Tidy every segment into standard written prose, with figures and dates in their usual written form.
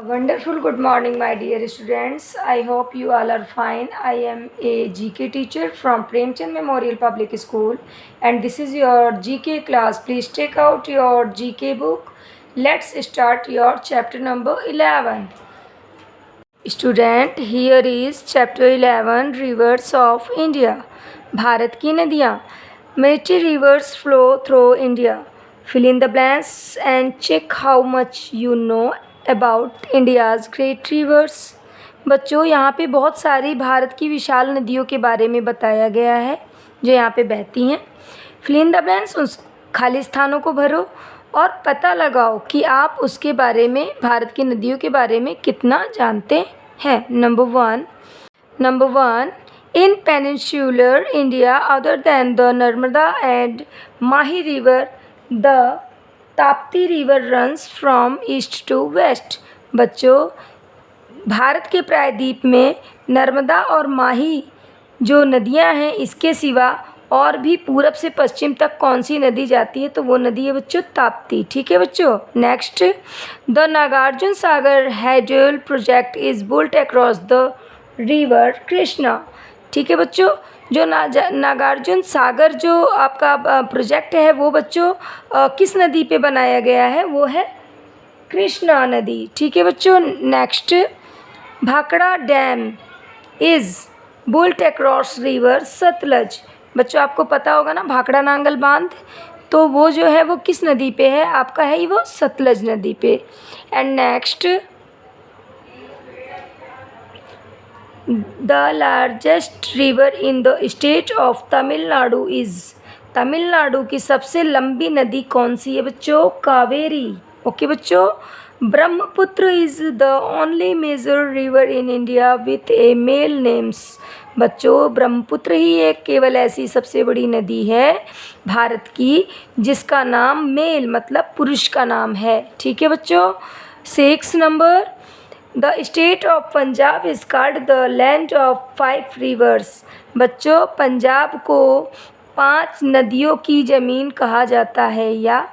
Wonderful good morning, my dear students. I hope you all are fine. I am a GK teacher from Premchand Memorial Public School, and this is your GK class. Please take out your GK book. Let's start your chapter number 11. Student, here is chapter 11, Rivers of India. Bharat की नदियाँ. Many rivers flow through India. Fill in the blanks and check how much you know about India's great rivers. बच्चों, यहाँ पे बहुत सारी भारत की विशाल नदियों के बारे में बताया गया है जो यहाँ पे बहती हैं. Fill in the blanks, उस खाली स्थानों को भरो और पता लगाओ कि आप उसके बारे में, भारत की नदियों के बारे में कितना जानते हैं. Number one, in peninsular India, other than the Narmada and Mahi river, the Tapti river runs from east to west. बच्चों, भारत के प्रायद्वीप में नर्मदा और माही जो नदियां हैं, इसके सिवा और भी पूरब से पश्चिम तक कौन सी नदी जाती है? तो वो नदी है बच्चों ताप्ती. ठीक है बच्चों. Next, the Nagarjuna Sagar hydel project is built across the river Krishna. ठीक है बच्चों. जो नागार्जुन सागर जो आपका प्रोजेक्ट है वो बच्चों किस नदी पे बनाया गया है? वो है कृष्णा नदी. ठीक है बच्चों. Next, Bhakra dam is built across river Sutlej. बच्चों, आपको पता होगा ना भाखड़ा नांगल बांध, तो वो जो है वो किस नदी पे है? आपका है वो सतलज नदी पे. And next, the largest river in the state of Tamil Nadu is. Tamil Nadu की सबसे लंबी नदी कौन सी है बच्चों? कावेरी. ओके बच्चों. Brahmaputra is the only major river in India with a male names. बच्चों, ब्रह्मपुत्र ही एक केवल ऐसी सबसे बड़ी नदी है भारत की जिसका नाम मेल मतलब पुरुष का नाम है. ठीक है बच्चों. 6 number, the state of Punjab is called the land of 5 reverse. बच्चों, पंजाब को 5 नदियों की ज़मीन कहा जाता है. या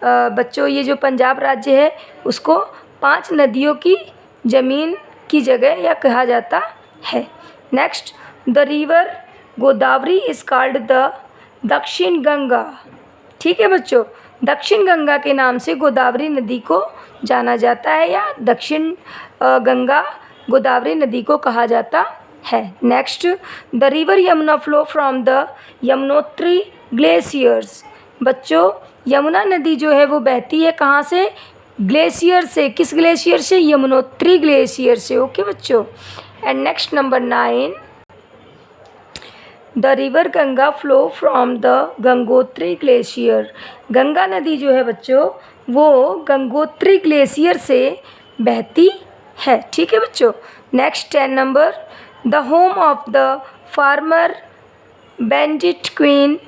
बच्चों, ये जो पंजाब राज्य है उसको 5 नदियों की ज़मीन की जगह या कहा जाता है. Next, the river Godavari is called the दक्षिण गंगा. ठीक है बच्चों. दक्षिण गंगा के नाम से गोदावरी नदी को जाना जाता है या दक्षिण गंगा गोदावरी नदी को कहा जाता है. Next, the river Yamuna flow from the Yamunotri glaciers. बच्चों, यमुना नदी जो है वो बहती है कहाँ से? ग्लेशियर से. किस ग्लेशियर से? यमुनोत्री ग्लेशियर से. ओके बच्चों. And next, number 9, the river Ganga flow from the Gangotri glacier. Ganga नदी जो है बच्चों वो गंगोत्री ग्लेशियर से बहती है. ठीक है बच्चों. Next 10 number, the home of the farmer bandit queen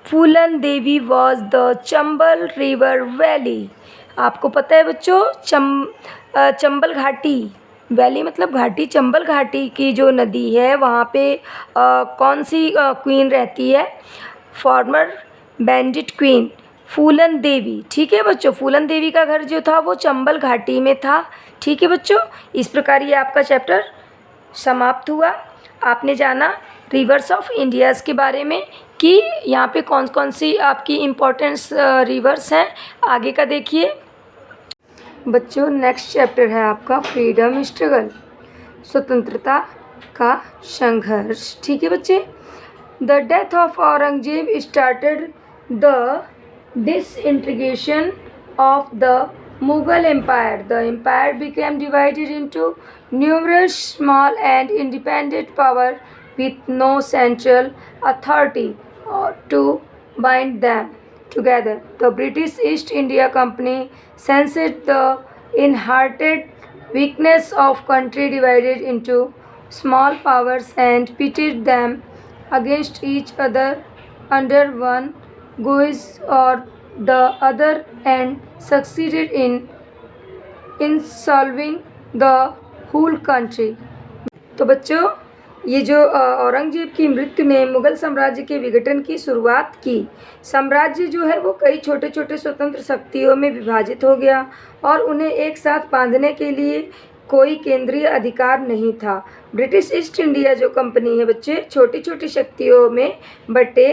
Phoolan Devi was the Chambal river valley. आपको पता है बच्चों चंबल घाटी, वैली मतलब घाटी, चंबल घाटी की जो नदी है वहाँ पे कौन सी क्वीन रहती है? फार्मर बैंडिट क्वीन फूलन देवी. ठीक है बच्चों. फूलन देवी का घर जो था वो चंबल घाटी में था. ठीक है बच्चों. इस प्रकार ये आपका चैप्टर समाप्त हुआ. आपने जाना रिवर्स ऑफ इंडियाज़ के बारे में कि यहाँ पे कौन कौन सी आपकी इम्पोर्टेंस रिवर्स हैं. आगे का देखिए बच्चों. नेक्स्ट चैप्टर है आपका फ्रीडम स्ट्रगल, स्वतंत्रता का संघर्ष. ठीक है बच्चे. The death of Aurangzeb started the disintegration of the Mughal Empire. The empire became divided into numerous small and independent powers with no central authority to bind them together. The British East India Company sensed the inherited weakness of country divided into small powers and pitted them against each other under one guise or the other and succeeded in solving the whole country. तो बच्चों, ये जो औरंगजेब की मृत्यु ने मुगल साम्राज्य के विघटन की शुरुआत की। साम्राज्य जो है वो कई छोटे छोटे स्वतंत्र शक्तियों में विभाजित हो गया और उन्हें एक साथ बांधने के लिए कोई केंद्रीय अधिकार नहीं था। ब्रिटिश ईस्ट इंडिया जो कंपनी है बच्चे, छोटी छोटी शक्तियों में बटे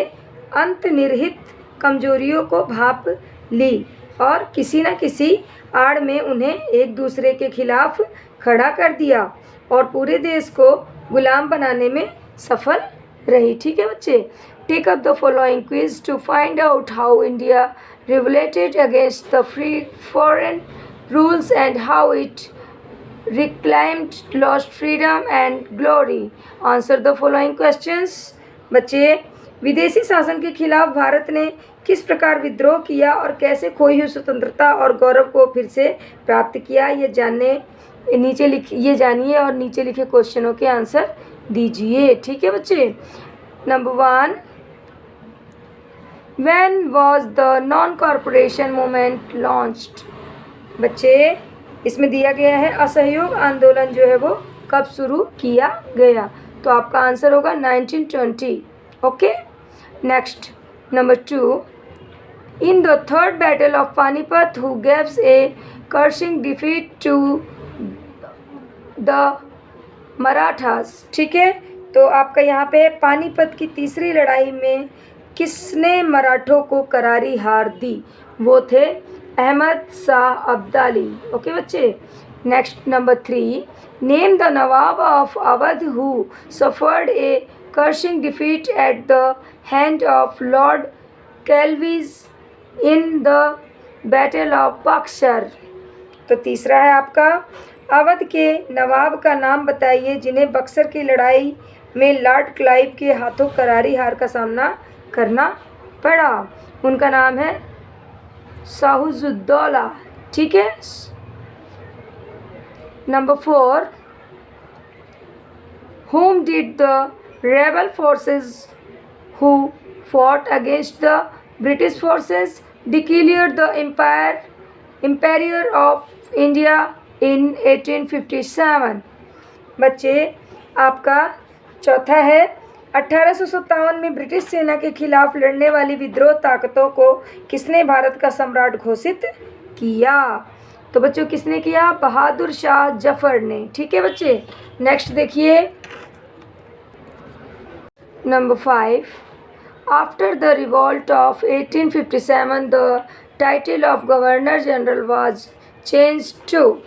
अंतर्निहित कमजोरियों को भाप ली और किसी न किसी आड़ में उन्हें एक दूसरे के खिलाफ खड़ा कर दिया और पूरे देश को गुलाम बनाने में सफल रही। ठीक है बच्चे, take up the following quiz to find out how India revolted against the free foreign rules and how it reclaimed lost freedom and glory. Answer the following questions. बच्चे, विदेशी शासन के खिलाफ भारत ने किस प्रकार विद्रोह किया और कैसे खोई हुई स्वतंत्रता और गौरव को फिर से प्राप्त किया, ये जानिए और नीचे लिखे क्वेश्चनों के आंसर दीजिए। ठीक है बच्चे। Number 1, when was the non corporation movement launched. बच्चे, इसमें दिया गया है असहयोग आंदोलन जो है वो कब शुरू किया गया, तो आपका आंसर होगा 1920। Okay. Next, number 2, in the third battle of Panipat who gives a crushing defeat to the Marathas. ठीक है, तो आपका यहाँ पे पानीपत की तीसरी लड़ाई में किसने मराठों को करारी हार दी, वो थे अहमद शाह अब्दाली। ओके बच्चे। Next, number 3, name the nawab of Awadh who suffered a crushing defeat at the hand of Lord Calvies in the battle of Buxar. तो तीसरा है आपका, अवध के नवाब का नाम बताइए जिन्हें बक्सर की लड़ाई में लॉर्ड क्लाइव के हाथों करारी हार का सामना करना पड़ा। उनका नाम है शाहुजुद्दौला। ठीक है। Number 4, whom did the rebel forces who fought against the British forces declare the Empire of India in 1857। बच्चे, आपका चौथा है, 1857 में ब्रिटिश सेना के खिलाफ लड़ने वाली विद्रोह ताकतों को किसने भारत का सम्राट घोषित किया, तो बच्चों किसने किया, बहादुर शाह जफर ने। ठीक है बच्चे। नेक्स्ट देखिए, number 5, after the revolt of 1857 the title of governor general was change to.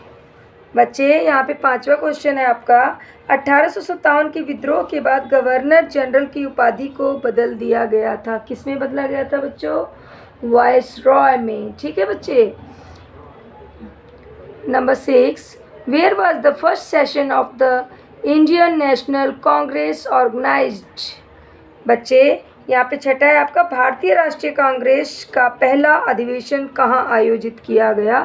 बच्चे, यहाँ पे 5वां क्वेश्चन है आपका, 1857 के विद्रोह के बाद गवर्नर जनरल की उपाधि को बदल दिया गया था। किस में बदला गया था बच्चों, वायसरॉय में। ठीक है बच्चे। Number 6, where was the first session of the Indian National Congress organised. बच्चे, यहाँ पे छठा है आपका, भारतीय राष्ट्रीय कांग्रेस का पहला अधिवेशन कहाँ आयोजित किया गया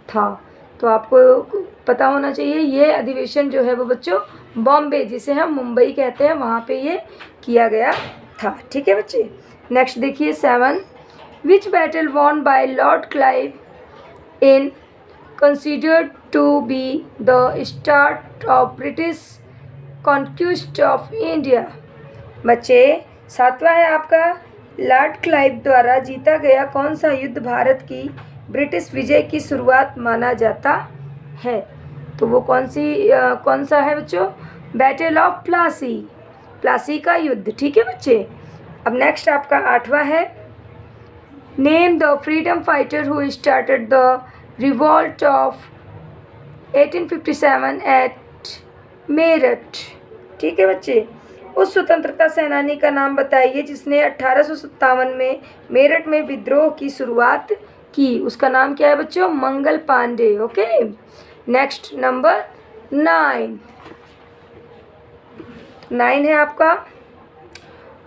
था, तो आपको पता होना चाहिए ये अधिवेशन जो है वो बच्चों बॉम्बे, जिसे हम मुंबई कहते हैं, वहाँ पे ये किया गया था। ठीक है बच्चे। नेक्स्ट देखिए 7, which battle won by Lord Clive in considered to be the start of British conquest of India. बच्चे, 7वां है आपका, लॉर्ड क्लाइव द्वारा जीता गया कौन सा युद्ध भारत की ब्रिटिश विजय की शुरुआत माना जाता है, तो वो कौन सा है बच्चों, बैटल ऑफ प्लासी, प्लासी का युद्ध। ठीक है बच्चे। अब नेक्स्ट आपका 8वां है, name the freedom fighter who started the revolt of 1857 at Meerut. ठीक है बच्चे, उस स्वतंत्रता सेनानी का नाम बताइए जिसने 1857 में मेरठ में विद्रोह की शुरुआत की, उसका नाम क्या है बच्चों, Mangal Pandey. Okay. Next number 9 है आपका,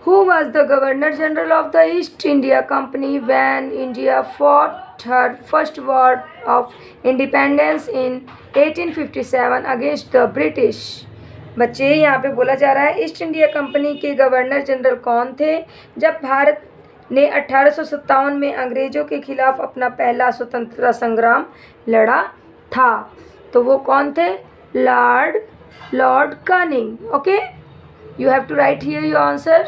who was the governor general of the east India company when India fought her first war of independence in 1857 against the British. बच्चे, यहाँ पे बोला जा रहा है ईस्ट इंडिया कंपनी के गवर्नर जनरल कौन थे जब भारत ने 1857 में अंग्रेज़ों के खिलाफ अपना पहला स्वतंत्रता संग्राम लड़ा था, तो वो कौन थे, Lord Canning. Okay. You have to write here your answer.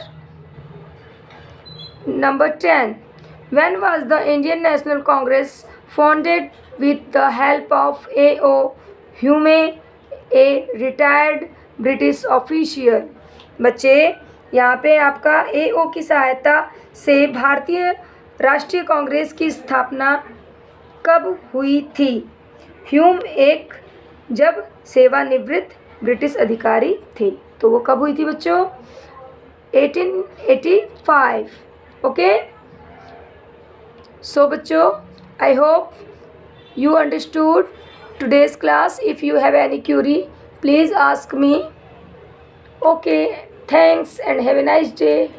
Number 10. When was the Indian National Congress founded with the help of A.O. Hume, a retired British official? बच्चे यहाँ पे आपका A.O. की सहायता से भारतीय राष्ट्रीय कांग्रेस की स्थापना कब हुई थी? ह्यूम एक जब सेवानिवृत्त ब्रिटिश अधिकारी थे, तो वो कब हुई थी बच्चों? 1885. ओके, सो बच्चों, I hope you understood today's class. If you have any query, please ask me. Okay, thanks and have a nice day.